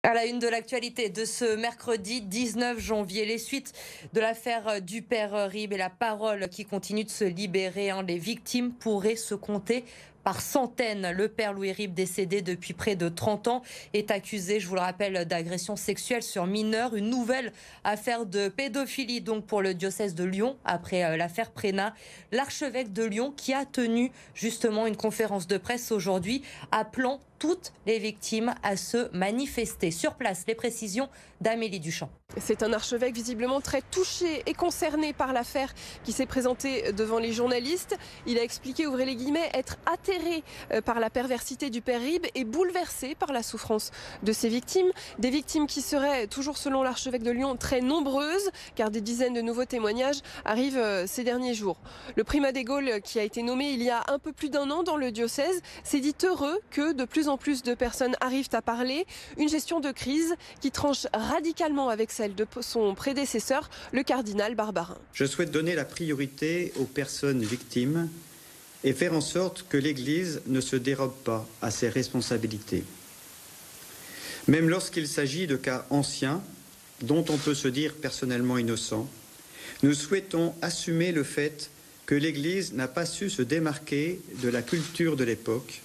À la une de l'actualité de ce mercredi 19 janvier, les suites de l'affaire du père Rib et la parole qui continue de se libérer. Les victimes pourraient se compter par centaines. Le père Louis Rib, décédé depuis près de 30 ans, est accusé, je vous le rappelle, d'agression sexuelle sur mineurs. Une nouvelle affaire de pédophilie donc pour le diocèse de Lyon après l'affaire Prénat. L'archevêque de Lyon qui a tenu justement une conférence de presse aujourd'hui appelant toutes les victimes à se manifester. Sur place, les précisions d'Amélie Duchamp. C'est un archevêque visiblement très touché et concerné par l'affaire qui s'est présentée devant les journalistes. Il a expliqué, ouvrez les guillemets, être atterré par la perversité du père Rib et bouleversé par la souffrance de ses victimes. Des victimes qui seraient, toujours selon l'archevêque de Lyon, très nombreuses, car des dizaines de nouveaux témoignages arrivent ces derniers jours. Le primat des Gaules, qui a été nommé il y a un peu plus d'un an dans le diocèse, s'est dit heureux que de plus en plus de personnes arrivent à parler. Une gestion de crise qui tranche radicalement avec celle de son prédécesseur, le cardinal Barbarin. Je souhaite donner la priorité aux personnes victimes et faire en sorte que l'Église ne se dérobe pas à ses responsabilités. Même lorsqu'il s'agit de cas anciens, dont on peut se dire personnellement innocent, nous souhaitons assumer le fait que l'Église n'a pas su se démarquer de la culture de l'époque,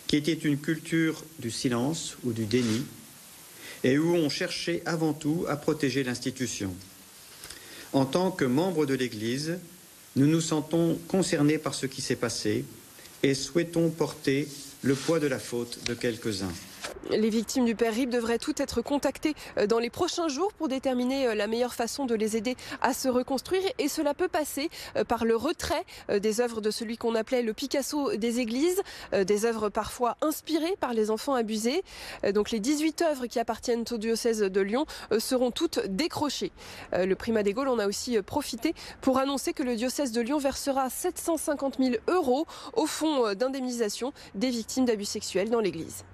qui était une culture du silence ou du déni, et où on cherchait avant tout à protéger l'institution. En tant que membres de l'Église, nous nous sentons concernés par ce qui s'est passé et souhaitons porter le poids de la faute de quelques-uns. Les victimes du père Rib devraient toutes être contactées dans les prochains jours pour déterminer la meilleure façon de les aider à se reconstruire. Et cela peut passer par le retrait des œuvres de celui qu'on appelait le Picasso des églises, des œuvres parfois inspirées par les enfants abusés. Donc les 18 œuvres qui appartiennent au diocèse de Lyon seront toutes décrochées. Le primat des Gaules en a aussi profité pour annoncer que le diocèse de Lyon versera 750 000 € au fonds d'indemnisation des victimes d'abus sexuels dans l'église.